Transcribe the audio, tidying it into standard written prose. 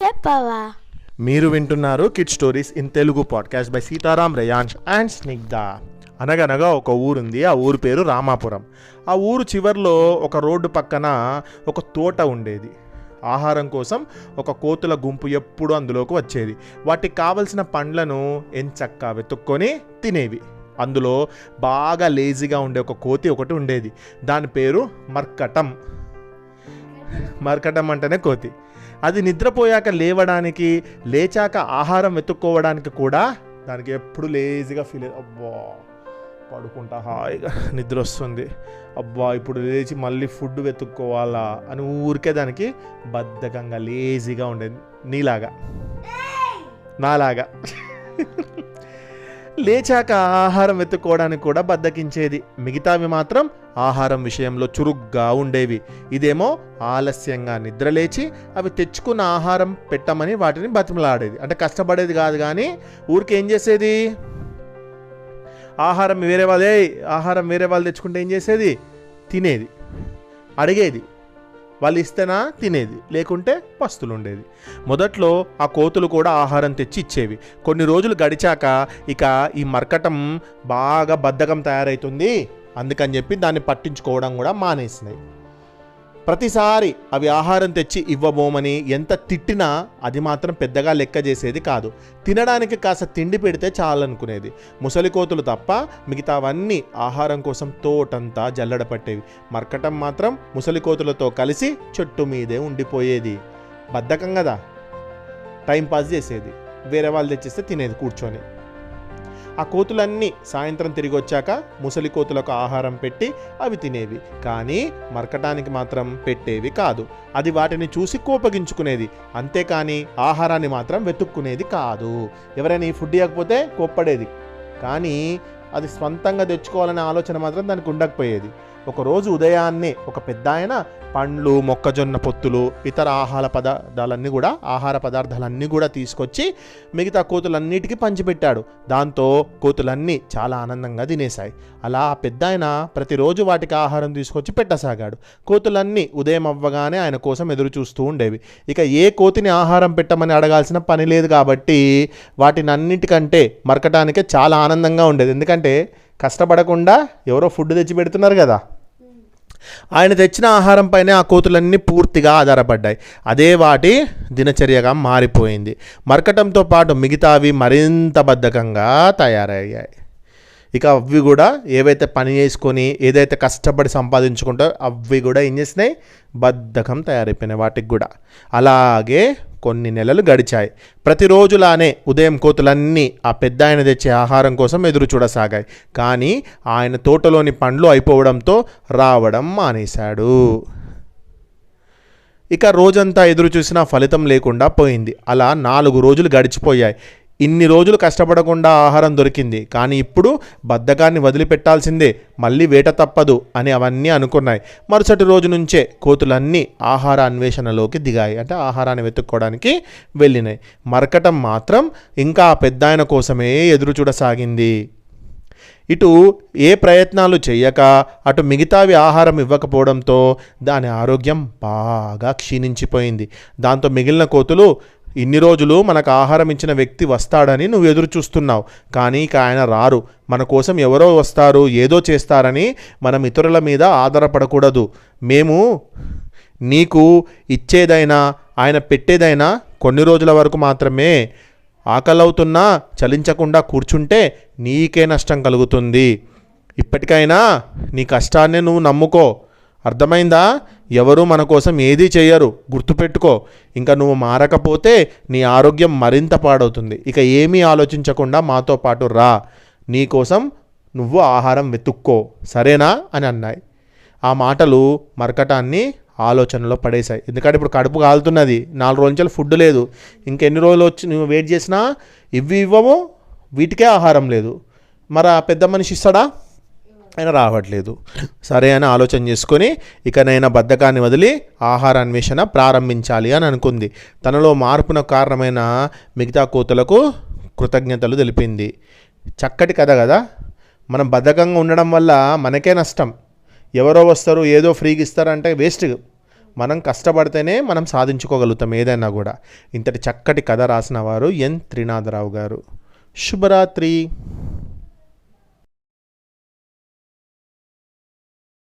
చెప్పవా? మీరు వింటున్నారు kid stories in Telugu podcast by Sitaram, Reyansh and Snigdha. అనగనగా ఒక ఊరుంది. ఆ ఊరు పేరు రామాపురం. ఆ ఊరు చివర్లో ఒక రోడ్డు పక్కన ఒక తోట ఉండేది. ఆహారం కోసం ఒక కోతుల గుంపు ఎప్పుడు అందులోకి వచ్చేది. వాటికి కావలసిన పండ్లను ఎంచక్కా వెతుక్కొని తినేవి. అందులో బాగా లేజీగా ఉండే ఒక కోతి ఒకటి ఉండేది. దాని పేరు మర్కటం. మర్కటం అంటేనే కోతి. అది నిద్రపోయాక లేవడానికి, లేచాక ఆహారం వెతుక్కోవడానికి కూడా దానికి ఎప్పుడు లేజీగా ఫీల్ అయ్యేది. అబ్బా పడుకుంటా, హాయిగా నిద్ర వస్తుంది, అబ్బా ఇప్పుడు లేచి మళ్ళీ ఫుడ్ వెతుక్కోవాలా అని ఊరికే దానికి బద్ధకంగా లేజీగా ఉండేది. నీలాగా, నాలాగా. లేచాక ఆహారం వెతుక్కోవడానికి కూడా బద్దకించేది. మిగతావి మాత్రం ఆహారం విషయంలో చురుగ్గా ఉండేవి. ఇదేమో ఆలస్యంగా నిద్రలేచి అవి తెచ్చుకున్న ఆహారం పెట్టమని వాటిని బతిమలాడేది. అంటే కష్టపడేది కాదు, కానీ ఊరికి ఏం చేసేది, ఆహారం వేరే వాళ్ళు తెచ్చుకుంటే ఏం చేసేది, తినేది, అడిగేది. వాళ్ళు ఇస్తేనా తినేది, లేకుంటే పస్తులు ఉండేది. మొదట్లో ఆ కోతులు కూడా ఆహారం తెచ్చి ఇచ్చేవి. కొన్ని రోజులు గడిచాక ఇక ఈ మర్కటం బాగా బద్ధకం తయారవుతుంది, అందుకని చెప్పి దాన్ని పట్టించుకోవడం కూడా మానేసినాయి. ప్రతిసారి అవి ఆహారం తెచ్చి ఇవ్వబోమని ఎంత తిట్టినా అది మాత్రం పెద్దగా లెక్క చేసేది కాదు. తినడానికి కాస్త తిండి పెడితే చాలనుకునేది. ముసలి కోతులు తప్ప మిగతావన్నీ ఆహారం కోసం తోటంతా జల్లడ పట్టేవి. మర్కటం మాత్రం ముసలి కోతులతో కలిసి చెట్టు మీదే ఉండిపోయేది. బద్ధకం కదా, టైంపాస్ చేసేది. వేరే వాళ్ళు తెచ్చిస్తే తినేది కూర్చొని. ఆ కోతులన్నీ సాయంత్రం తిరిగి వచ్చాక ముసలి కోతులకు ఆహారం పెట్టి అవి తినేవి, కానీ మర్కటానికి మాత్రం పెట్టేవి కాదు. అది వాటిని చూసి కోపగించుకునేది, అంతేకాని ఆహారాన్ని మాత్రం వెతుక్కునేది కాదు. ఎవరైనా ఈ ఫుడ్ ఇవ్వకపోతే కోప్పడేది, కానీ అది స్వంతంగా తెచ్చుకోవాలనే ఆలోచన మాత్రం దానికి ఉండకపోయేది. ఒకరోజు ఉదయాన్నే ఒక పెద్ద ఆయన పండ్లు, మొక్కజొన్న పొత్తులు, ఇతర ఆహార పదార్థాలన్నీ కూడా తీసుకొచ్చి మిగతా కోతులన్నిటికీ పంచిపెట్టాడు. దాంతో కోతులన్నీ చాలా ఆనందంగా తినేశాయి. అలా పెద్ద ఆయన ప్రతిరోజు వాటికి ఆహారం తీసుకొచ్చి పెట్టసాగాడు. కోతులన్నీ ఉదయం అవ్వగానే ఆయన కోసం ఎదురు చూస్తూ ఉండేవి. ఇక ఏ కోతిని ఆహారం పెట్టమని అడగాల్సిన పని లేదు కాబట్టి వాటిని అన్నిటికంటే మరకటానికే చాలా ఆనందంగా ఉండేది. ఎందుకంటే కష్టపడకుండా ఎవరో ఫుడ్ తెచ్చి పెడుతున్నారు కదా. ఆయన తెచ్చిన ఆహారం పైనే ఆ కోతులన్నీ పూర్తిగా ఆధారపడ్డాయి. అదే వాటి దినచర్యగా మారిపోయింది. మరకటంతో పాటు మిగతావి మరింత బద్ధకంగా తయారయ్యాయి. ఇక అవి కూడా ఏవైతే పని చేసుకొని ఏదైతే కష్టపడి సంపాదించుకుంటో అవి కూడా ఏం చేసినాయి, బద్ధకం తయారైపోయినాయి వాటికి కూడా. అలాగే కొన్ని నెలలు గడిచాయి. ప్రతిరోజులానే ఉదయం కోతులన్నీ ఆ పెద్ద ఆయన తెచ్చే ఆహారం కోసం ఎదురు చూడసాగాయి. కానీ ఆయన తోటలోని పండ్లు అయిపోవడంతో రావడం మానేశాడు. ఇక రోజంతా ఎదురు చూసినా ఫలితం లేకుండా పోయింది. అలా 4 రోజులు గడిచిపోయాయి. ఇన్ని రోజులు కష్టపడకుండా ఆహారం దొరికింది, కానీ ఇప్పుడు బద్ధకాన్ని వదిలిపెట్టాల్సిందే, మళ్ళీ వేట తప్పదు అని అవన్నీ అనుకున్నాయి. మరుసటి రోజు నుంచే కోతులన్నీ ఆహార అన్వేషణలోకి దిగాయి, అంటే ఆహారాన్ని వెతుక్కోవడానికి వెళ్ళినాయి. మరకటం మాత్రం ఇంకా ఆ పెద్దాయన కోసమే ఎదురు చూడసాగింది. ఇటు ఏ ప్రయత్నాలు చేయక అటు మిగతావి ఆహారం ఇవ్వకపోవడంతో దాని ఆరోగ్యం బాగా క్షీణించిపోయింది. దాంతో మిగిలిన కోతులు, ఇన్ని రోజులు మనకు ఆహారం ఇచ్చిన వ్యక్తి వస్తాడని నువ్వు ఎదురు చూస్తున్నావు, కానీ ఇక ఆయన రారు, మన కోసం ఎవరో వస్తారు, ఏదో చేస్తారని మనం ఇతరుల మీద ఆధారపడకూడదు. మేము నీకు ఇచ్చేదైనా ఆయన పెట్టేదైనా కొన్ని రోజుల వరకు మాత్రమే. ఆకలవుతున్నా చలించకుండా కూర్చుంటే నీకే నష్టం కలుగుతుంది. ఇప్పటికైనా నీ కష్టాన్నే నువ్వు నమ్ముకో, అర్థమైందా? ఎవరు మన కోసం ఏదీ చేయరు, గుర్తుపెట్టుకో. ఇంకా నువ్వు మారకపోతే నీ ఆరోగ్యం మరింత పాడవుతుంది. ఇక ఏమీ ఆలోచించకుండా మాతో పాటు రా, నీకోసం నువ్వు ఆహారం వెతుక్కో, సరేనా అని అన్నాయి. ఆ మాటలు మరకటాన్ని ఆలోచనలో పడేశాయి. ఎందుకంటే ఇప్పుడు కడుపు కాలుతున్నది, 4 రోజుల నుంచి ఫుడ్ లేదు. ఇంకెన్ని రోజులు వచ్చి నువ్వు వెయిట్ చేసినా ఇవ్వము, వీటికే ఆహారం లేదు, మరి ఆ పెద్ద మనిషి ఇస్తాడా? ఆయన రావట్లేదు. సరే అని ఆలోచన చేసుకొని ఇకనైనా బద్ధకాన్ని వదిలి ఆహార అన్వేషణ ప్రారంభించాలి అని అనుకుంది. తనలో మార్పునకు కారణమైన మిగతా కోతులకు కృతజ్ఞతలు తెలిపింది. చక్కటి కథ కదా. మనం బద్ధకంగా ఉండడం వల్ల మనకే నష్టం. ఎవరో వస్తారు, ఏదో ఫ్రీగా ఇస్తారంటే వేస్ట్. మనం కష్టపడితేనే మనం సాధించుకోగలుగుతాం ఏదైనా కూడా. ఇంతటి చక్కటి కథ రాసిన వారు ఎన్ త్రినాథరావు గారు. శుభరాత్రి.